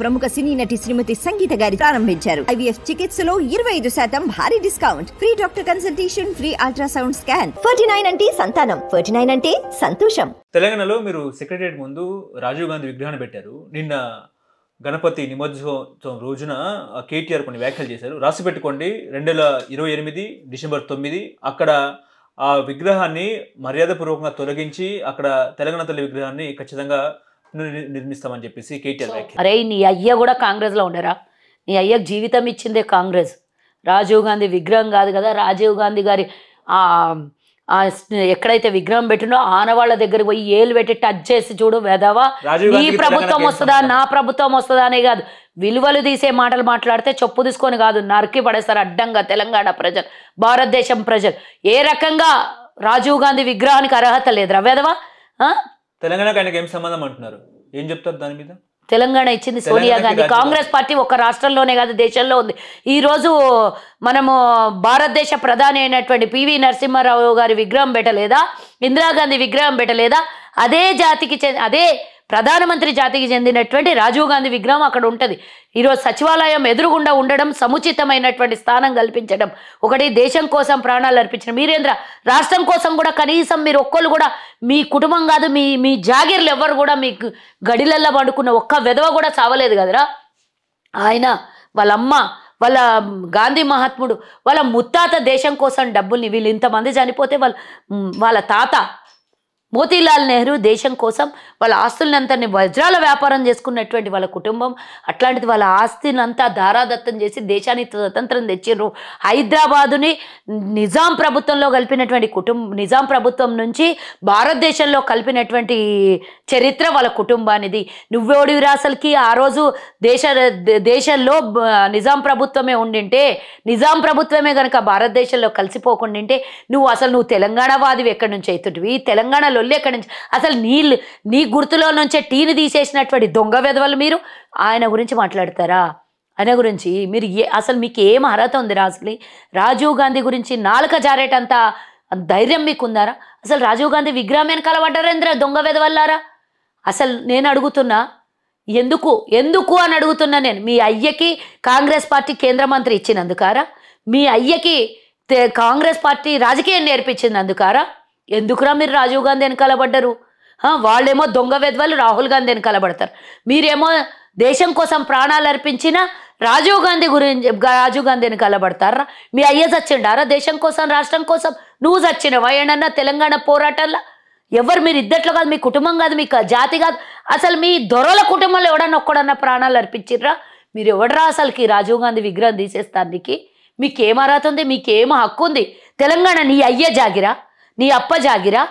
ప్రముఖ సినీ నటి శ్రీమతి సంగీత గారి ప్రారంభించారు. ఐవీఎఫ్ చికిత్సలో 25% భారీ discount, free doctor consultation, free ultrasound scan. 49 అంటే సంతానం, 49 అంటే సంతోషం. తెలంగాణలో మీరు సెక్రటరియట్ ముందు రాజీవ్ గాంధీ విగ్రహాన్ని పెట్టారు. నిన్న గణపతి నిమజ్జనోత్సవం రోజున కేటీఆర్ కొన్ని వ్యాఖ్యలు చేశారు. రాసి పెట్టుకోండి, 2028 డిసెంబర్ 9 అక్కడ ఆ విగ్రహాన్ని మర్యాదపూర్వకంగా తొలగించి అక్కడ తెలంగాణ తల్లి విగ్రహాన్ని ఖచ్చితంగా నిర్మిస్తామని చెప్పేసి కేటీఆర్ వ్యాఖ్య. అరే నీ అయ్య కూడా కాంగ్రెస్లో ఉండరా? నీ అయ్యకు జీవితం ఇచ్చిందే కాంగ్రెస్. రాజీవ్ గాంధీ విగ్రహం కాదు కదా, రాజీవ్ గాంధీ గారి ఎక్కడైతే విగ్రహం పెట్టినో ఆనవాళ్ళ దగ్గర పోయి ఏలు పెట్టి టచ్ చేసి చూడు వెదవా, నీ ప్రభుత్వం వస్తుందా నా ప్రభుత్వం వస్తుందా అనే కాదు, విలువలు తీసే మాటలు మాట్లాడితే చెప్పు తీసుకొని కాదు నరికి పడేస్తారు అడ్డంగా. తెలంగాణ ప్రజలు, భారతదేశం ప్రజలు ఏ రకంగా రాజీవ్ గాంధీ విగ్రహానికి అర్హత లేదురా వెదవా. తెలంగాణకు ఆయనకి ఏం సంబంధం అంటున్నారు, ఏం చెప్తారు దాని మీద? తెలంగాణ ఇచ్చింది సోనియా గాంధీ. కాంగ్రెస్ పార్టీ ఒక రాష్ట్రంలోనే కాదు దేశంలో ఉంది. ఈరోజు మనము భారతదేశ ప్రధాని అయినటువంటి పివి నరసింహారావు గారి విగ్రహం పెట్టలేదా, ఇందిరాగాంధీ విగ్రహం పెట్టలేదా, అదే జాతికి అదే ప్రధానమంత్రి జాతికి చెందినటువంటి రాజీవ్ గాంధీ విగ్రహం అక్కడ ఉంటుంది. ఈరోజు సచివాలయం ఎదురుగుండా ఉండడం, సముచితమైనటువంటి స్థానం కల్పించడం, ఒకటి దేశం కోసం ప్రాణాలు అర్పించడం. మీరేంద్ర రాష్ట్రం కోసం కూడా కనీసం మీరు ఒక్కళ్ళు కూడా మీ కుటుంబం కాదు మీ జాగీర్లు ఎవరు కూడా మీకు గడిలల్లో పండుకున్న ఒక్క విధవ కూడా చావలేదు కదరా. ఆయన వాళ్ళ అమ్మ, వాళ్ళ గాంధీ మహాత్ముడు, వాళ్ళ ముత్తాత దేశం కోసం డబ్బుల్ని, వీళ్ళు ఇంతమంది చనిపోతే వాళ్ళ తాత మోతీలాల్ నెహ్రూ దేశం కోసం వాళ్ళ ఆస్తులనంతని వజ్రాల వ్యాపారం చేసుకున్నటువంటి వాళ్ళ కుటుంబం. అట్లాంటిది వాళ్ళ ఆస్తినంతా దారాదత్తం చేసి దేశానికి స్వతంత్రం తెచ్చిర్రు. హైదరాబాదుని నిజాం ప్రభుత్వంలో కలిపినటువంటి నిజాం ప్రభుత్వం నుంచి భారతదేశంలో కలిపినటువంటి చరిత్ర వాళ్ళ కుటుంబానిది. నువ్వెవడివి రాసలకి ఆ రోజు దేశంలో నిజాం ప్రభుత్వమే ఉండింటే, నిజాం ప్రభుత్వమే కనుక భారతదేశంలో కలిసిపోకుండింటే నువ్వు తెలంగాణ వాదివి ఎక్కడి నుంచి అవుతుంటివి? తెలంగాణలో ఎక్కడి నుంచి అసలు నీ గుర్తులో నుంచే టీని తీసేసినటువంటి దొంగ వెధవలు మీరు ఆయన గురించి మాట్లాడతారా? ఆయన గురించి మీరు అసలు మీకు ఏం అర్హత ఉంది అసలు? రాజీవ్ గాంధీ గురించి నాలుక జారేటంత ధైర్యం మీకు ఉందారా? అసలు రాజీవ్ గాంధీ విగ్రహం వెనకాల పడ్డారేంద్ర దొంగ వెధవల్లారా? అసలు నేను అడుగుతున్నా, ఎందుకు అని అడుగుతున్నా నేను. మీ అయ్యకి కాంగ్రెస్ పార్టీ కేంద్ర మంత్రి ఇచ్చినందుకారా? మీ అయ్యకి కాంగ్రెస్ పార్టీ రాజకీయం నేర్పించినందుకారా? ఎందుకురా మీరు రాజీవ్ గాంధీ వెనకాల పడ్డారు? వాళ్ళేమో దొంగ వెధవలు రాహుల్ గాంధీ వెనకాల పడతారు, మీరేమో దేశం కోసం ప్రాణాలు అర్పించిన రాజీవ్ గాంధీ వెనకాల పడతారా? మీ అయ్య చచ్చిండారా దేశం కోసం, రాష్ట్రం కోసం? నువ్వు చచ్చినవా ఏడన్నా తెలంగాణ పోరాటంలో? ఎవరు మీరు ఇద్దట్లో కాదు, మీ కుటుంబం కాదు, మీ జాతి కాదు, అసలు మీ దొరల కుటుంబంలో ఒక్కడన్నా ప్రాణాలు అర్పించిర్రా? మీరు ఎవడరా అసలుకి రాజీవ్ గాంధీ విగ్రహం తీసేస్తానికి? మీకేం అర్హత ఉంది? మీకేం హక్కు ఉంది? తెలంగాణ నీ అయ్య జాగిరా, నీ అప్ప జాగిరా?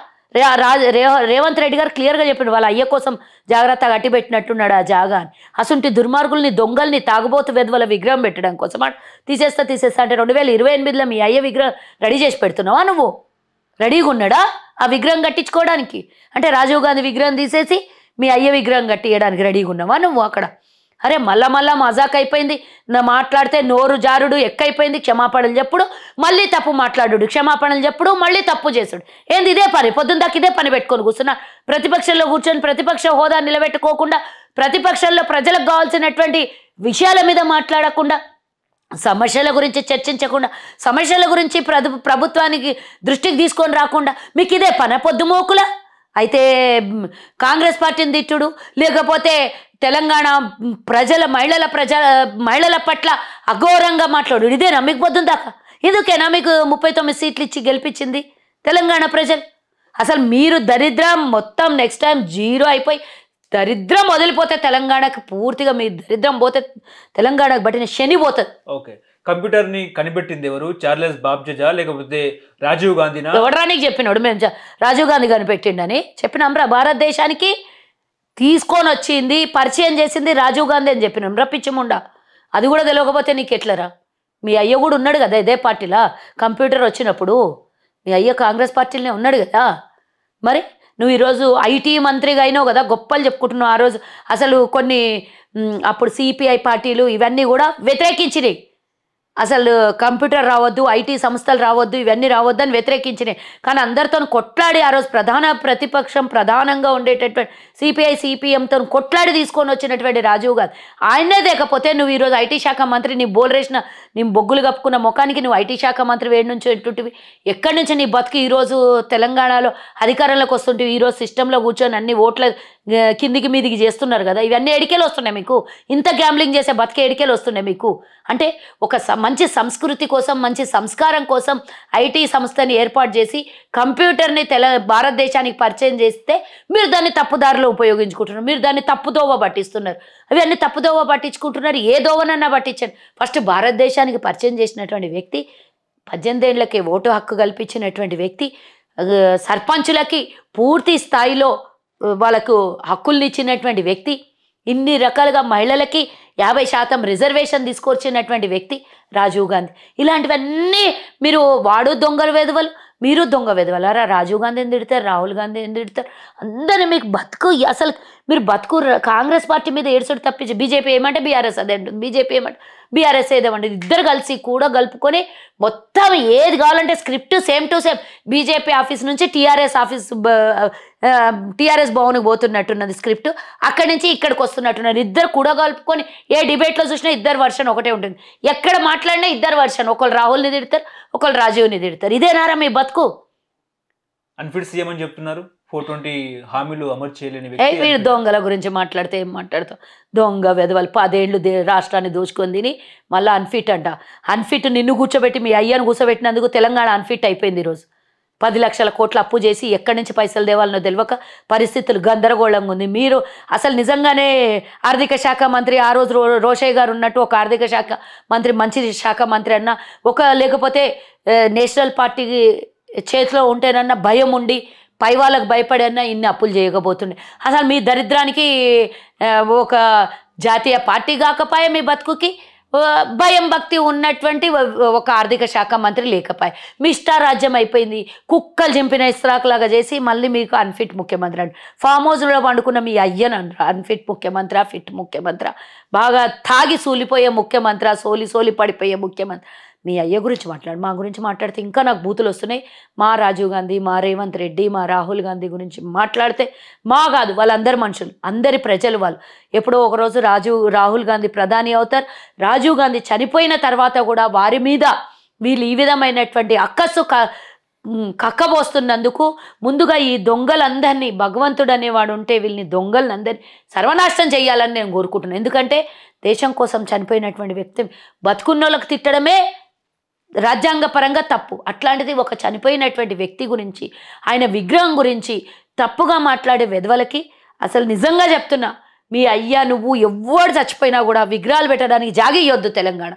రేవంత్ రెడ్డి గారు క్లియర్గా చెప్పిండు వాళ్ళ అయ్య కోసం జాగ్రత్తగా అట్టిపెట్టినట్టున్నాడు ఆ జాగా అని. అసంటి దుర్మార్గుల్ని, దొంగల్ని, తాగుబోతు వెధవల విగ్రహం పెట్టడం కోసం తీసేస్తా అంటే 2028లో మీ అయ్య విగ్రహం రెడీ చేసి పెడుతున్నావా? నువ్వు రెడీగా ఉన్నాడా ఆ విగ్రహం కట్టించుకోవడానికి? అంటే రాజీవ్ గాంధీ విగ్రహం తీసేసి మీ అయ్య విగ్రహం కట్టియడానికి రెడీగా ఉన్నావా నువ్వు అక్కడ? అరే మళ్ళా మజాక్ అయిపోయింది. మాట్లాడితే నోరు జారుడు ఎక్కువైపోయింది. క్షమాపణలు చెప్పుడు, మళ్ళీ తప్పు మాట్లాడు, క్షమాపణలు చెప్పుడు, మళ్ళీ తప్పు చేసుడు. ఏంది ఇదే పని? పొద్దున్న దాకా ఇదే పని పెట్టుకొని కూర్చున్నా. ప్రతిపక్షంలో కూర్చొని ప్రతిపక్ష హోదా నిలబెట్టుకోకుండా, ప్రతిపక్షంలో ప్రజలకు కావాల్సినటువంటి విషయాల మీద మాట్లాడకుండా, సమస్యల గురించి చర్చించకుండా, సమస్యల గురించి ప్రభుత్వానికి దృష్టికి తీసుకొని రాకుండా మీకు ఇదే పని పొద్దుమోకుల? అయితే కాంగ్రెస్ పార్టీని తిట్టుడు, లేకపోతే తెలంగాణ మహిళల పట్ల అఘోరంగా మాట్లాడు, ఇదేనా మీకు పొద్దుందాకా? ఎందుకేనా మీకు 39 సీట్లు ఇచ్చి గెలిపించింది తెలంగాణ ప్రజలు? అసలు మీరు దరిద్రం మొత్తం నెక్స్ట్ టైం జీరో అయిపోయి దరిద్రం వదిలిపోతే తెలంగాణకు పూర్తిగా మీ దరిద్రం పోతే తెలంగాణకు పట్టిన శని పోతుంది. ఓకే, కంప్యూటర్ని కనిపెట్టింది ఎవరు? చార్లెస్ బాబ్జా లేకపోతే రాజీవ్ గాంధీనా? ఎవడానికి చెప్పినాడు మేము రాజీవ్ గాంధీ కనిపెట్టిండని చెప్పినాంరా? భారతదేశానికి తీసుకొని వచ్చింది, పరిచయం చేసింది రాజీవ్ గాంధీ అని చెప్పినాం రప్పించముండా. అది కూడా తెలియకపోతే నీకు ఎట్లరా? మీ అయ్య కూడా ఉన్నాడు కదా ఇదే పార్టీలా. కంప్యూటర్ వచ్చినప్పుడు మీ అయ్య కాంగ్రెస్ పార్టీలోనే ఉన్నాడు కదా. మరి నువ్వు ఈరోజు ఐటీ మంత్రిగా అయినావు కదా, గొప్పలు చెప్పుకుంటున్నావు. ఆ రోజు అసలు కొన్ని అప్పుడు సిపిఐ పార్టీలు ఇవన్నీ కూడా వ్యతిరేకించినాయి. అసలు కంప్యూటర్ రావద్దు, ఐటీ సంస్థలు రావద్దు, ఇవన్నీ రావద్దు అని వ్యతిరేకించినాయి. కానీ అందరితో కొట్లాడి ఆ రోజు ప్రధాన ప్రతిపక్షం ప్రధానంగా ఉండేటటువంటి సిపిఐ సిపిఎంతో కొట్లాడి తీసుకొని వచ్చినటువంటి రాజీవ్ గాంధీ ఆయనే లేకపోతే నువ్వు ఈరోజు ఐటీ శాఖ మంత్రి, నీ బోల్రేసిన నీ బొగ్గులు కప్పుకున్న ముఖానికి నువ్వు ఐటీ శాఖ మంత్రి వేడి నుంచి ఎటువంటివి, ఎక్కడి నుంచి నీ బతుకు ఈరోజు తెలంగాణలో అధికారంలోకి వస్తుంటివి, ఈరోజు సిస్టంలో కూర్చొని అన్ని ఓట్ల కిందికి మీదికి చేస్తున్నారు కదా, ఇవన్నీ ఎడికేలు వస్తున్నాయి మీకు, ఇంత గ్యాంబ్లింగ్ చేసే బతికే ఎడికేలు వస్తున్నాయి మీకు. అంటే ఒక మంచి సంస్కృతి కోసం, మంచి సంస్కారం కోసం ఐటీ సంస్థని ఏర్పాటు చేసి కంప్యూటర్ని భారతదేశానికి పరిచయం చేస్తే మీరు దాన్ని తప్పుదారిలో ఉపయోగించుకుంటున్నారు, మీరు దాన్ని తప్పుదోవ పట్టిస్తున్నారు. అవి అన్ని తప్పుదోవ పట్టించుకుంటున్నారు. ఏ దోవనన్నా పట్టించండి. ఫస్ట్ భారతదేశానికి పరిచయం చేసినటువంటి వ్యక్తి, 18 ఏళ్లకే ఓటు హక్కు కల్పించినటువంటి వ్యక్తి, సర్పంచులకి పూర్తి స్థాయిలో వాళ్ళకు హక్కుల్ని ఇచ్చినటువంటి వ్యక్తి, ఇన్ని రకాలుగా మహిళలకి 50% రిజర్వేషన్ తీసుకొచ్చినటువంటి వ్యక్తి రాజీవ్ గాంధీ. ఇలాంటివన్నీ మీరు వాడు దొంగలు వెధవలు, మీరు దొంగ వెధవలారా. రాజీవ్ గాంధీ ఎందుకు తిడతారు, రాహుల్ గాంధీ ఎందుకు తిడతారు, అందరినీ మీకు బతుకు అసలు మీరు బతుకు కాంగ్రెస్ పార్టీ మీద ఏడుసుడు తప్పించి బీజేపీ ఏమంటే బీఆర్ఎస్ అదే అంటుంది, బీజేపీ ఏమంటే బీఆర్ఎస్ ఏదేమంటే ఇద్దరు కలిసి కూడా కలుపుకొని మొత్తం ఏది కావాలంటే script same to same BJP office నుంచి టీఆర్ఎస్ భవన్కి పోతున్నట్టున్నది స్క్రిప్ట్, అక్కడి నుంచి ఇక్కడికి వస్తున్నట్టున్నది. ఇద్దరు కూడా కలుపుకొని ఏ డిబేట్లో చూసినా ఇద్దరు వర్షన్ ఒకటే ఉంటుంది, ఎక్కడ మాట్లాడినా ఇద్దరు వర్షన్, ఒకళ్ళు రాహుల్ని తిడతారు, ఒకళ్ళు రాజీవ్ని తిడతారు. ఇదేనారా మీ బతుకు? అన్ఫిట్ సీఎం అని చెప్తున్నారు. 420 హామీలు అమలు చేయలేని మీరు దొంగల గురించి మాట్లాడితే ఏం మాట్లాడతావు? దొంగ వెధవలు 10 ఏళ్ళు రాష్ట్రాన్ని దోచుకొని తిని మళ్ళీ అన్ఫిట్ అంట. అన్ఫిట్ నిన్ను కూర్చోబెట్టి మీ అయ్యను కూర్చోబెట్టినందుకు తెలంగాణ అన్ఫిట్ అయిపోయింది. ఈరోజు 10 లక్షల కోట్ల అప్పు చేసి ఎక్కడి నుంచి పైసలు తేవాలనో తెలియక పరిస్థితులు గందరగోళంగా ఉంది. మీరు అసలు నిజంగానే ఆర్థిక శాఖ మంత్రి ఆ రోజు రోషయ్య గారు ఉన్నట్టు ఒక ఆర్థిక శాఖ మంత్రి, మంచి శాఖ మంత్రి అన్న లేకపోతే నేషనల్ పార్టీ చేతిలో ఉంటేనన్నా భయం ఉండి పై వాళ్ళకు భయపడన్నా ఇన్ని అప్పులు చేయకపోతుండే. అసలు మీ దరిద్రానికి ఒక జాతీయ పార్టీ కాకపోయే, మీ బతుకుకి భయం భక్తి ఉన్నటువంటి ఒక ఆర్థిక శాఖ మంత్రి లేకపోయే, మీ ఇష్టారాజ్యం అయిపోయింది. కుక్కలు చింపిన ఇస్రాక్లాగా చేసి మళ్ళీ మీకు అన్ఫిట్ ముఖ్యమంత్రి అండి. ఫామ్ హౌస్లో పండుకున్న మీ అయ్యను అన్ఫిట్ ముఖ్యమంత్రి, ఫిట్ ముఖ్యమంత్రి, బాగా తాగి సూలిపోయే ముఖ్యమంత్రి, సోలి పడిపోయే ముఖ్యమంత్రి. మీ అయ్య గురించి మాట్లాడు, మా గురించి మాట్లాడితే ఇంకా నాకు బూతులు వస్తున్నాయి. మా రాజీవ్ గాంధీ, మా రేవంత్ రెడ్డి, మా రాహుల్ గాంధీ గురించి మాట్లాడితే మా కాదు, వాళ్ళందరి మనుషులు, అందరి ప్రజలు వాళ్ళు. ఎప్పుడో ఒకరోజు రాహుల్ గాంధీ ప్రధాని అవుతారు. రాజీవ్ గాంధీ చనిపోయిన తర్వాత కూడా వారి మీద వీళ్ళు ఈ విధమైనటువంటి అక్కసు కక్కబోస్తున్నందుకు ముందుగా ఈ దొంగలందరినీ, భగవంతుడు అనేవాడు ఉంటే వీళ్ళని దొంగలందరినీ సర్వనాశనం చేయాలని నేను కోరుకుంటున్నాను. ఎందుకంటే దేశం కోసం చనిపోయినటువంటి వ్యక్తి బతుకున్నోళ్ళకి తిట్టడమే రాజ్యాంగపరంగా తప్పు. అట్లాంటిది ఒక చనిపోయినటువంటి వ్యక్తి గురించి, ఆయన విగ్రహం గురించి తప్పుగా మాట్లాడే వెధవలకి అసలు నిజంగా చెప్తున్నా, మీ అయ్యా నువ్వు ఎవ్వడు చచ్చిపోయినా కూడా విగ్రహాలు పెట్టడానికి జాగ ఇవ్వద్దు తెలంగాణ.